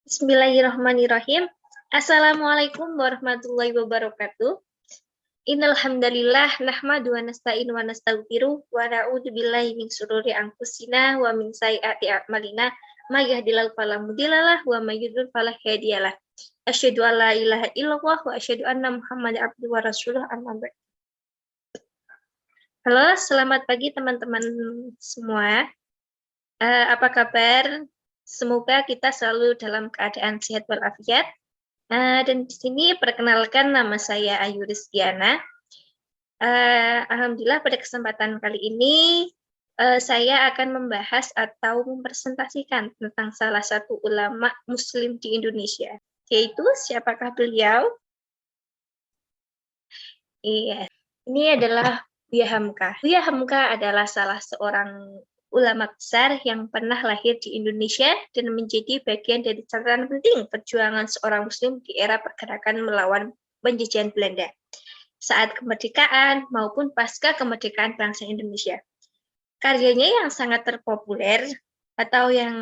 Bismillahirrahmanirrahim. Assalamualaikum warahmatullahi wabarakatuh. Innal hamdalillah nahmadu wa nasta'inu wa nastaghfiruh wa na'udzu billahi min syururi anfusina wa min sayyiati a'malina may yahdihillahu fala mudhillalah wa may yudhlil fala hadiyalah. Asyhadu an la ilaha illallah wa asyhadu anna Muhammadar abduhu wa rasuluh amma ba'd. Halo, selamat pagi teman-teman semua. Apa kabar? Semoga kita selalu dalam keadaan sehat walafiat. Dan di sini perkenalkan nama saya Ayu Rizkiana. Alhamdulillah pada kesempatan kali ini saya akan membahas atau mempresentasikan tentang salah satu ulama Muslim di Indonesia, yaitu siapakah beliau? Iya, ini adalah Buya Hamka. Buya Hamka adalah salah seorang ulama besar yang pernah lahir di Indonesia dan menjadi bagian dari catatan penting perjuangan seorang Muslim di era pergerakan melawan penjajahan Belanda saat kemerdekaan maupun pasca kemerdekaan bangsa Indonesia. Karyanya yang sangat terpopuler atau yang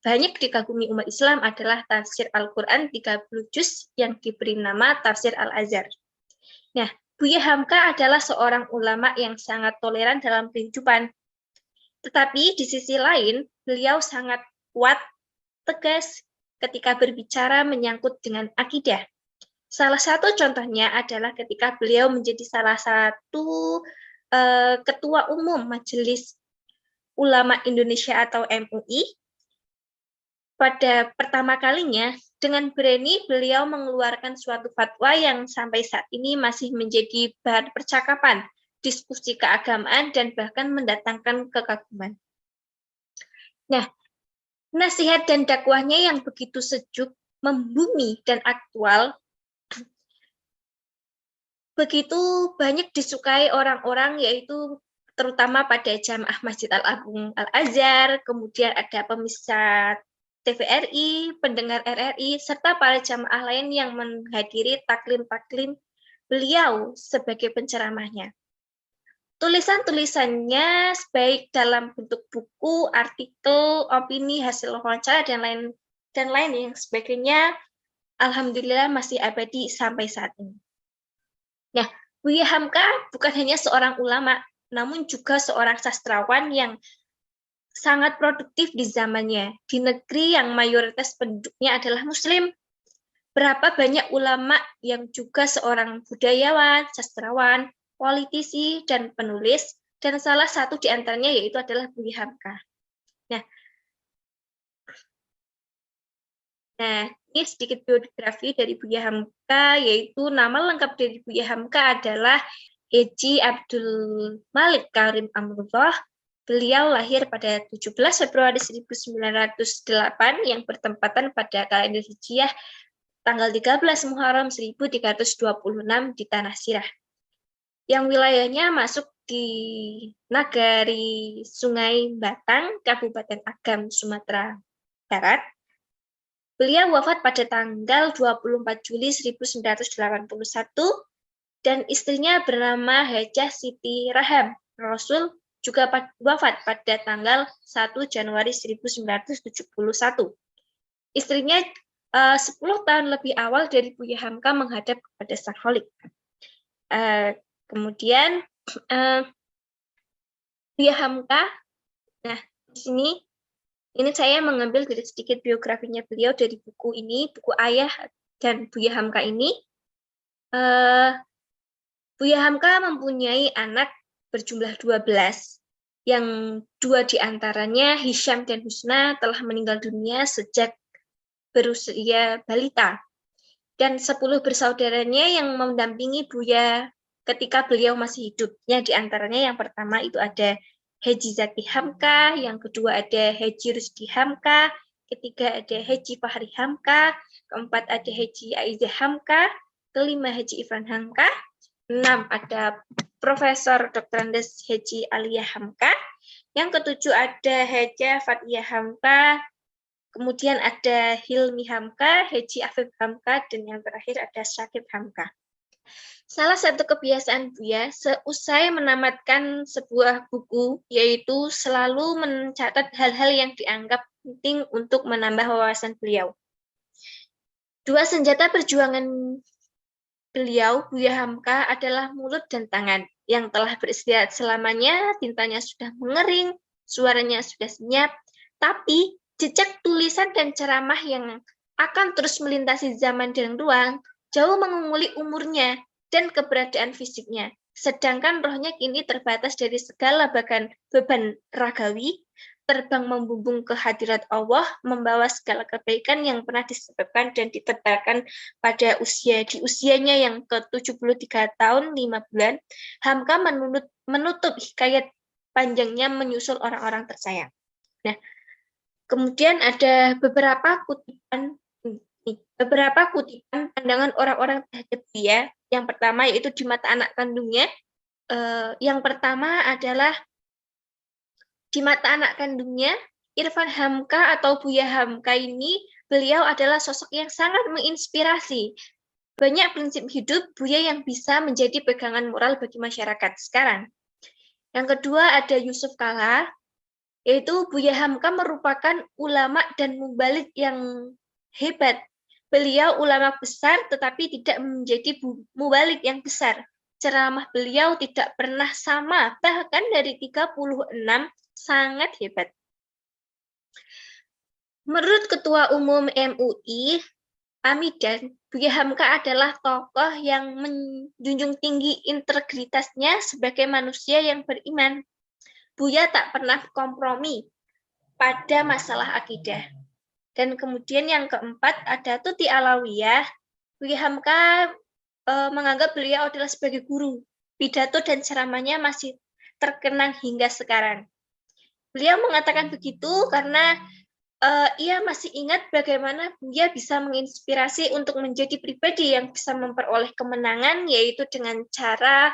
banyak dikagumi umat Islam adalah tafsir Al-Quran 30 juz yang diberi nama Tafsir Al-Azhar. Nah, Buya Hamka adalah seorang ulama yang sangat toleran dalam kehidupan. Tetapi di sisi lain, beliau sangat kuat, tegas ketika berbicara menyangkut dengan akidah. Salah satu contohnya adalah ketika beliau menjadi salah satu ketua umum Majelis Ulama Indonesia atau MUI. Pada pertama kalinya, dengan berani beliau mengeluarkan suatu fatwa yang sampai saat ini masih menjadi bahan percakapan, diskusi keagamaan, dan bahkan mendatangkan kekaguman. Nah, nasihat dan dakwahnya yang begitu sejuk, membumi, dan aktual, begitu banyak disukai orang-orang, yaitu terutama pada jamaah Masjid Al-Agung Al-Azhar, kemudian ada pemirsa TVRI, pendengar RRI, serta para jamaah lain yang menghadiri taklim-taklim beliau sebagai penceramahnya. Tulisan-tulisannya baik dalam bentuk buku, artikel, opini, hasil wawancara, dan lain yang sebagainya, alhamdulillah masih abadi sampai saat ini. Nah, Buya Hamka bukan hanya seorang ulama, namun juga seorang sastrawan yang sangat produktif di zamannya. Di negeri yang mayoritas penduduknya adalah Muslim, berapa banyak ulama yang juga seorang budayawan, sastrawan, politisi, dan penulis, dan salah satu di antaranya yaitu adalah Buya Hamka. Nah, ini sedikit biografi dari Buya Hamka, yaitu nama lengkap dari Buya Hamka adalah Haji Abdul Malik Karim Amrullah. Beliau lahir pada 17 Februari 1908 yang bertempatan pada kalender Hijriah tanggal 13 Muharram 1326 di Tanah Sirah, yang wilayahnya masuk di Nagari Sungai Batang, Kabupaten Agam, Sumatera Barat. Beliau wafat pada tanggal 24 Juli 1981 dan istrinya bernama Hajah Siti Raham Rasul juga wafat pada tanggal 1 Januari 1971. Istrinya 10 tahun lebih awal dari Buya Hamka menghadap kepada Sang Kholik. Kemudian Buya Hamka, nah di sini saya mengambil sedikit biografinya beliau dari buku ini, buku Ayah dan Buya Hamka ini. Buya Hamka mempunyai anak berjumlah 12, yang 2 diantaranya, Hisham dan Husna, telah meninggal dunia sejak berusia balita. Dan 10 bersaudaranya yang mendampingi Buya ketika beliau masih hidupnya, diantaranya yang pertama itu ada Haji Zaki Hamka, yang kedua ada Haji Rusdi Hamka, ketiga ada Haji Fahri Hamka, keempat ada Haji Aizah Hamka, kelima Haji Ifan Hamka, 6 ada Profesor Dr. Andes Haji Aliyah Hamka, yang ketujuh ada Haja Fatiyah Hamka, kemudian ada Hilmi Hamka, Haji Afif Hamka, dan yang terakhir ada Syakib Hamka. Salah satu kebiasaan Buya seusai menamatkan sebuah buku, yaitu selalu mencatat hal-hal yang dianggap penting untuk menambah wawasan beliau. Dua senjata perjuangan beliau, Buya Hamka, adalah mulut dan tangan yang telah beristirahat selamanya, tintanya sudah mengering, suaranya sudah senyap, tapi jejak tulisan dan ceramah yang akan terus melintasi zaman dan ruang jauh mengunguli umurnya dan keberadaan fisiknya. Sedangkan rohnya kini terbatas dari segala beban ragawi, terbang membumbung ke hadirat Allah, membawa segala kebaikan yang pernah disebabkan dan ditebarkan pada di usianya yang ke-73 tahun 5 bulan. Hamka menutup hikayat panjangnya menyusul orang-orang tersayang. Nah, kemudian ada beberapa kutipan pandangan orang-orang terhadap dia. Yang pertama yaitu di mata anak kandungnya. Yang pertama adalah di mata anak kandungnya, Irfan Hamka atau Buya Hamka ini, beliau adalah sosok yang sangat menginspirasi. Banyak prinsip hidup Buya yang bisa menjadi pegangan moral bagi masyarakat sekarang. Yang kedua ada Yusuf Kala, yaitu Buya Hamka merupakan ulama dan mubalik yang hebat. Beliau ulama besar tetapi tidak menjadi mubalik yang besar. Ceramah beliau tidak pernah sama, bahkan dari 36 sangat hebat. Menurut Ketua Umum MUI, Amidan, Buya Hamka adalah tokoh yang menjunjung tinggi integritasnya sebagai manusia yang beriman. Buya tak pernah kompromi pada masalah akidah. Dan kemudian yang keempat ada Tuti Alawiyah. Buya Hamka menganggap beliau adalah sebagai guru. Pidato dan ceramahnya masih terkenang hingga sekarang. Beliau mengatakan begitu karena ia masih ingat bagaimana Buya bisa menginspirasi untuk menjadi pribadi yang bisa memperoleh kemenangan, yaitu dengan cara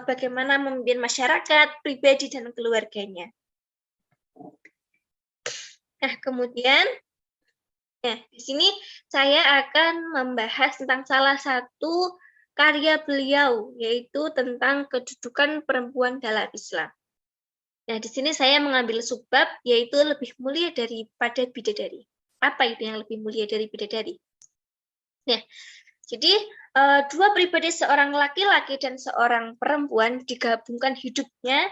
bagaimana memimpin masyarakat, pribadi, dan keluarganya. Nah, kemudian, di sini saya akan membahas tentang salah satu karya beliau, yaitu tentang kedudukan perempuan dalam Islam. Nah, di sini saya mengambil subbab, yaitu lebih mulia daripada bidadari. Apa itu yang lebih mulia dari bidadari? Nah, jadi dua pribadi, seorang laki-laki dan seorang perempuan, digabungkan hidupnya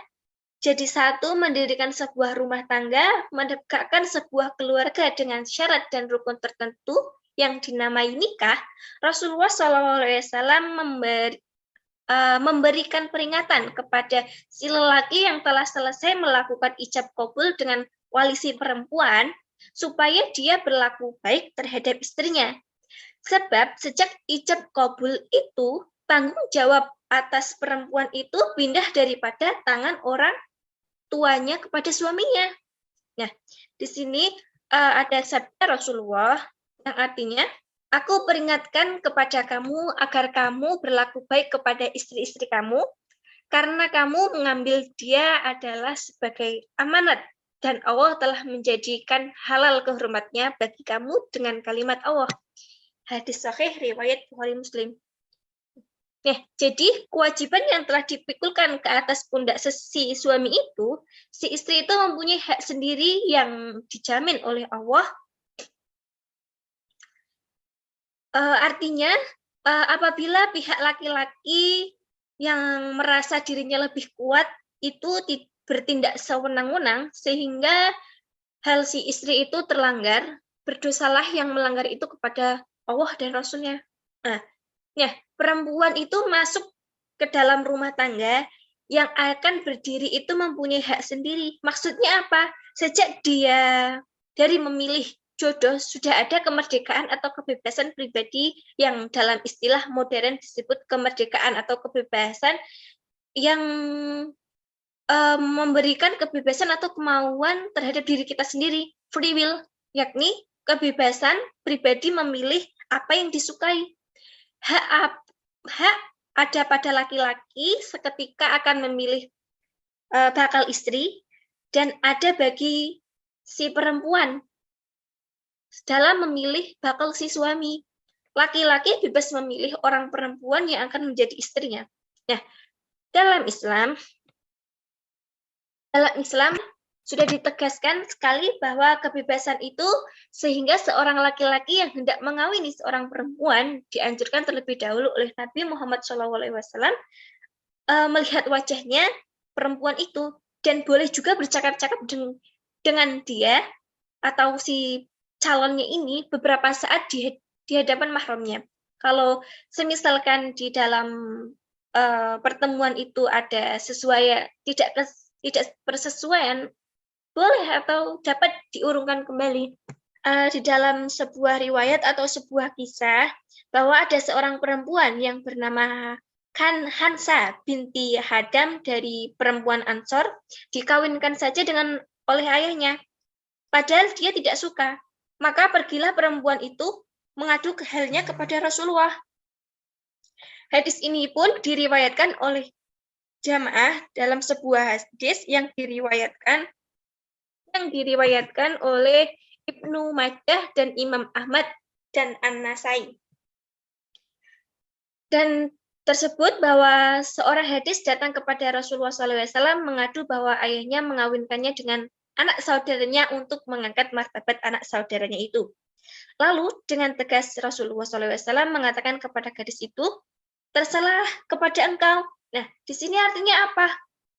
jadi satu, mendirikan sebuah rumah tangga, menegakkan sebuah keluarga dengan syarat dan rukun tertentu yang dinamai nikah. Rasulullah SAW memberikan peringatan kepada si lelaki yang telah selesai melakukan ijab kabul dengan wali si perempuan, supaya dia berlaku baik terhadap istrinya. Sebab sejak ijab kabul itu, tanggung jawab atas perempuan itu pindah daripada tangan orang tuanya kepada suaminya. Nah, di sini ada sabda Rasulullah yang artinya, aku peringatkan kepada kamu agar kamu berlaku baik kepada istri-istri kamu, karena kamu mengambil dia adalah sebagai amanat, dan Allah telah menjadikan halal kehormatnya bagi kamu dengan kalimat Allah. Hadis sahih riwayat Bukhari Muslim. Nah, jadi kewajiban yang telah dipikulkan ke atas pundak si suami itu, si istri itu mempunyai hak sendiri yang dijamin oleh Allah. Artinya, apabila pihak laki-laki yang merasa dirinya lebih kuat itu bertindak sewenang-wenang, sehingga hal si istri itu terlanggar, berdosalah yang melanggar itu kepada Allah dan Rasulnya. Nah, perempuan itu masuk ke dalam rumah tangga yang akan berdiri itu mempunyai hak sendiri. Maksudnya apa? Sejak dia dari memilih jodoh, sudah ada kemerdekaan atau kebebasan pribadi yang dalam istilah modern disebut kemerdekaan atau kebebasan yang memberikan kebebasan atau kemauan terhadap diri kita sendiri, free will, yakni kebebasan pribadi memilih apa yang disukai. Hak ada pada laki-laki seketika akan memilih bakal istri, dan ada bagi si perempuan dalam memilih bakal si suami. Laki-laki bebas memilih orang perempuan yang akan menjadi istrinya. Nah, dalam Islam Sudah ditegaskan sekali bahwa kebebasan itu sehingga seorang laki-laki yang hendak mengawini seorang perempuan dianjurkan terlebih dahulu oleh Nabi Muhammad SAW melihat wajahnya perempuan itu dan boleh juga bercakap-cakap dengan dia atau si calonnya ini beberapa saat di hadapan mahramnya. Kalau semisalkan di dalam pertemuan itu ada tidak persesuaian, boleh atau dapat diurungkan kembali. Di dalam sebuah riwayat atau sebuah kisah bahwa ada seorang perempuan yang bernama Hansa binti Hadam dari perempuan Ansor dikawinkan saja oleh ayahnya, padahal dia tidak suka. Maka pergilah perempuan itu mengadu halnya kepada Rasulullah. Hadis ini pun diriwayatkan oleh jamaah dalam sebuah hadis yang diriwayatkan oleh Ibnu Majah dan Imam Ahmad dan An-Nasai. Dan tersebut bahwa seorang hadis datang kepada Rasulullah SAW mengadu bahwa ayahnya mengawinkannya dengan anak saudaranya untuk mengangkat martabat anak saudaranya itu. Lalu dengan tegas Rasulullah SAW mengatakan kepada gadis itu, terserah kepada engkau. Nah, di sini artinya apa?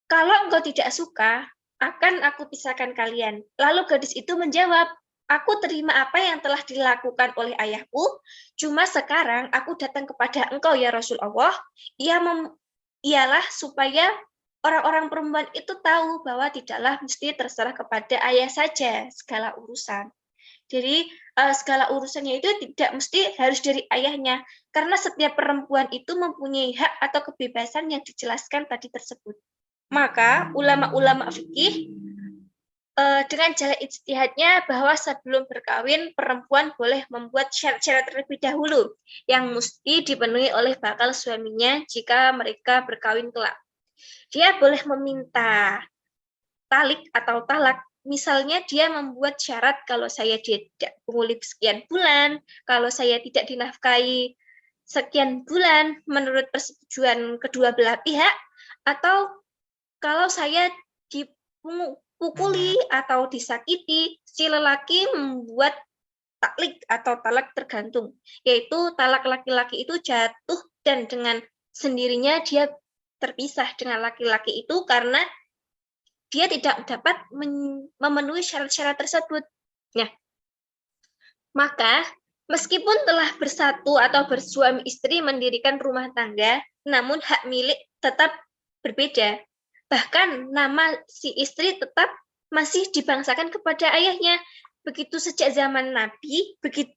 Kalau engkau tidak suka, akan aku pisahkan kalian. Lalu gadis itu menjawab, aku terima apa yang telah dilakukan oleh ayahku, cuma sekarang aku datang kepada engkau ya Rasulullah, ialah supaya orang-orang perempuan itu tahu bahwa tidaklah mesti terserah kepada ayah saja segala urusan. Jadi segala urusannya itu tidak mesti harus dari ayahnya, karena setiap perempuan itu mempunyai hak atau kebebasan yang dijelaskan tadi tersebut. Maka ulama-ulama fikih dengan jalan ijtihadnya bahwa sebelum berkawin perempuan boleh membuat syarat-syarat terlebih dahulu yang mesti dipenuhi oleh bakal suaminya jika mereka berkawin kelak. Dia boleh meminta talik atau talak. Misalnya dia membuat syarat kalau saya tidak pungli sekian bulan, kalau saya tidak dinafkahi sekian bulan menurut persetujuan kedua belah pihak, atau kalau saya dipukuli atau disakiti, si lelaki membuat taklik atau talak tergantung, yaitu talak laki-laki itu jatuh dan dengan sendirinya dia terpisah dengan laki-laki itu karena dia tidak dapat memenuhi syarat-syarat tersebut. Nah, maka meskipun telah bersatu atau bersuami istri mendirikan rumah tangga, namun hak milik tetap berbeda. Bahkan nama si istri tetap masih dibangsakan kepada ayahnya. Begitu sejak zaman Nabi, begitu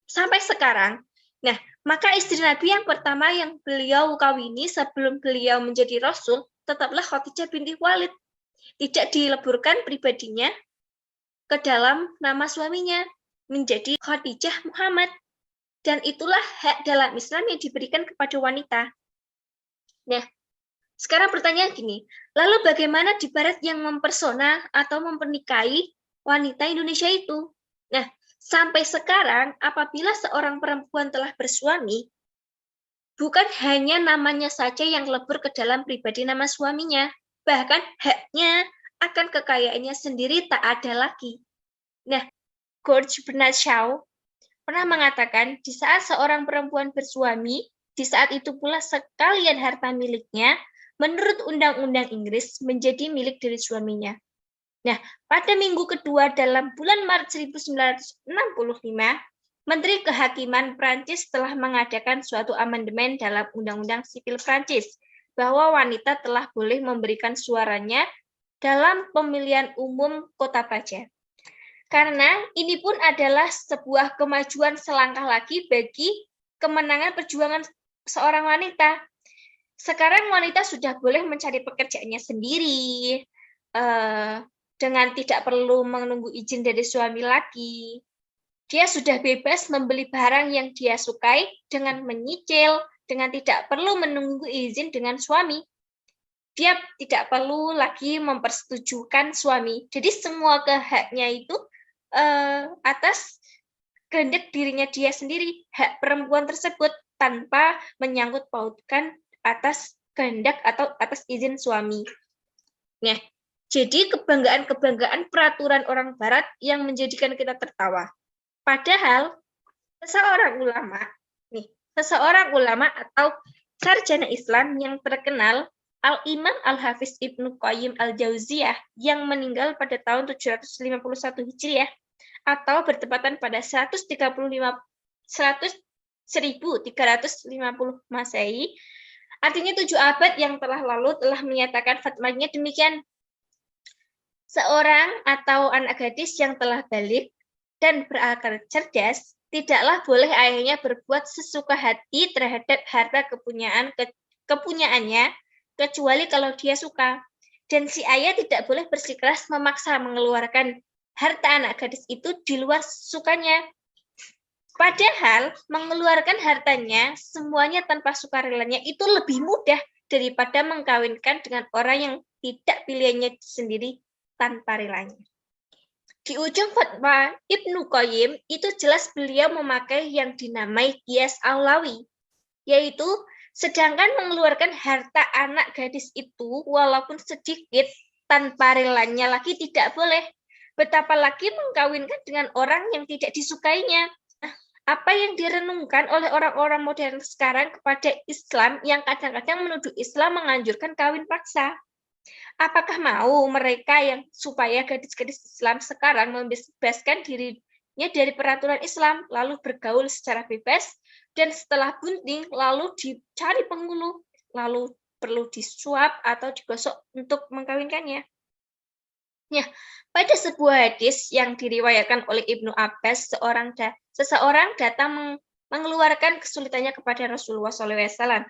sampai sekarang. Nah, maka istri Nabi yang pertama yang beliau kawini sebelum beliau menjadi Rasul, tetaplah Khadijah binti Khuwailid. Tidak dileburkan pribadinya ke dalam nama suaminya, menjadi Khadijah Muhammad. Dan itulah hak dalam Islam yang diberikan kepada wanita. Nah, sekarang pertanyaan gini, lalu bagaimana di Barat yang mempersona atau mempernikahi wanita Indonesia itu? Nah, sampai sekarang apabila seorang perempuan telah bersuami, bukan hanya namanya saja yang lebur ke dalam pribadi nama suaminya, bahkan haknya akan kekayaannya sendiri tak ada lagi. Nah, George Bernard Shaw pernah mengatakan, di saat seorang perempuan bersuami, di saat itu pula sekalian harta miliknya, menurut Undang-Undang Inggris, menjadi milik dari suaminya. Nah, pada minggu kedua dalam bulan Maret 1965, Menteri Kehakiman Prancis telah mengadakan suatu amandemen dalam Undang-Undang Sipil Prancis, bahwa wanita telah boleh memberikan suaranya dalam pemilihan umum kota Baja. Karena ini pun adalah sebuah kemajuan selangkah lagi bagi kemenangan perjuangan seorang wanita. Sekarang wanita sudah boleh mencari pekerjaannya sendiri, dengan tidak perlu menunggu izin dari suami lagi. Dia sudah bebas membeli barang yang dia sukai dengan menyicil, dengan tidak perlu menunggu izin dengan suami. Dia tidak perlu lagi mempersetujukan suami. Jadi semua haknya itu atas kehendak dirinya dia sendiri, hak perempuan tersebut tanpa menyangkut pautkan atas kehendak atau atas izin suami. Nah, Jadi kebanggaan-kebanggaan peraturan orang barat yang menjadikan kita tertawa. Padahal seseorang ulama atau sarjana Islam yang terkenal, Al-Imam Al-Hafiz Ibnu Qayyim Al-Jauziyah, yang meninggal pada tahun 751 Hijriah atau bertepatan pada 1350 Masehi, artinya 7 abad yang telah lalu, telah menyatakan fatwanya demikian. Seorang atau anak gadis yang telah balik dan berakal cerdas, tidaklah boleh ayahnya berbuat sesuka hati terhadap harta kepunyaannya, kecuali kalau dia suka. Dan si ayah tidak boleh bersikeras memaksa mengeluarkan harta anak gadis itu di luar sukanya. Padahal mengeluarkan hartanya semuanya tanpa sukarelanya itu lebih mudah daripada mengkawinkan dengan orang yang tidak pilihannya sendiri tanpa relanya. Di ujung fatwa Ibnu Qayyim itu jelas beliau memakai yang dinamai qiyas aulawi, yaitu sedangkan mengeluarkan harta anak gadis itu walaupun sedikit tanpa relanya lagi tidak boleh. Betapa lagi mengkawinkan dengan orang yang tidak disukainya. Nah, apa yang direnungkan oleh orang-orang modern sekarang kepada Islam yang kadang-kadang menuduh Islam menganjurkan kawin paksa? Apakah mau mereka yang supaya gadis-gadis Islam sekarang membebaskan dirinya dari peraturan Islam, lalu bergaul secara bebas, dan setelah bunting lalu dicari penghulu, lalu perlu disuap atau digosok untuk mengkawinkannya? Ya, pada sebuah hadis yang diriwayatkan oleh Ibnu Abbas, seseorang datang mengeluarkan kesulitannya kepada Rasulullah SAW,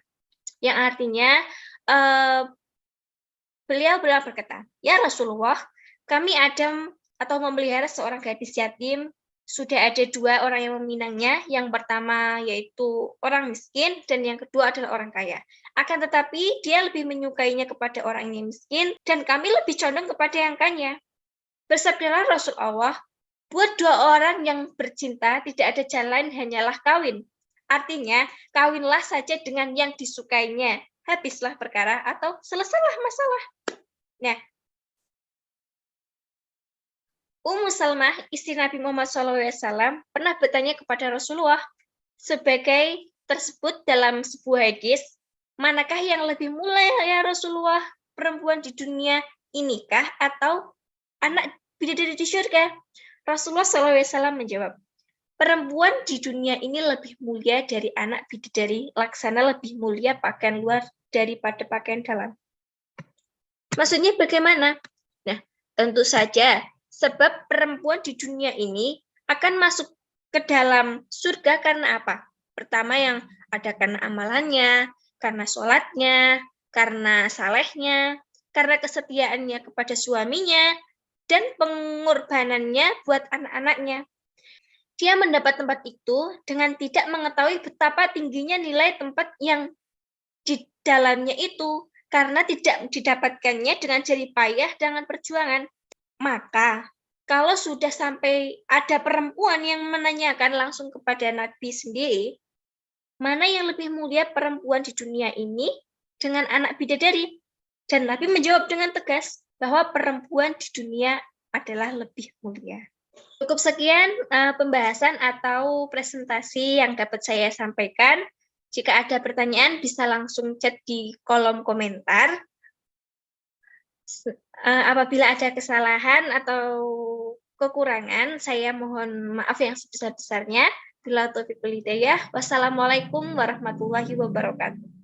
yang artinya beliau berkata, "Ya Rasulullah, kami ada atau memelihara seorang gadis yatim. Sudah ada 2 orang yang meminangnya. Yang pertama yaitu orang miskin dan yang kedua adalah orang kaya. Akan tetapi dia lebih menyukainya kepada orang yang miskin dan kami lebih condong kepada yang kaya." Bersabdalah Rasulullah, "Buat 2 orang yang bercinta tidak ada jalan hanyalah kawin. Artinya, kawinlah saja dengan yang disukainya. Habislah perkara atau selesailah masalah." Nah, Ummu Salmah, istri Nabi Muhammad SAW, pernah bertanya kepada Rasulullah sebagai tersebut dalam sebuah hadis, "Manakah yang lebih mulia ya Rasulullah, perempuan di dunia inikah atau anak bidadari di surga?" Rasulullah SAW menjawab, "Perempuan di dunia ini lebih mulia dari anak bidadari, laksana lebih mulia pakaian luar daripada pakaian dalam." Maksudnya bagaimana? Nah, tentu saja sebab perempuan di dunia ini akan masuk ke dalam surga karena apa? Pertama yang ada karena amalannya, karena sholatnya, karena salehnya, karena kesetiaannya kepada suaminya, dan pengorbanannya buat anak-anaknya. Dia mendapat tempat itu dengan tidak mengetahui betapa tingginya nilai tempat yang di dalamnya itu, karena tidak didapatkannya dengan jerih payah dengan perjuangan. Maka, kalau sudah sampai ada perempuan yang menanyakan langsung kepada Nabi sendiri, mana yang lebih mulia perempuan di dunia ini dengan anak bidadari? Dan Nabi menjawab dengan tegas bahwa perempuan di dunia adalah lebih mulia. Cukup sekian pembahasan atau presentasi yang dapat saya sampaikan. Jika ada pertanyaan, bisa langsung chat di kolom komentar. Apabila ada kesalahan atau kekurangan, saya mohon maaf yang sebesar-besarnya. Bila taufiq wal hidayah. Wassalamualaikum warahmatullahi wabarakatuh.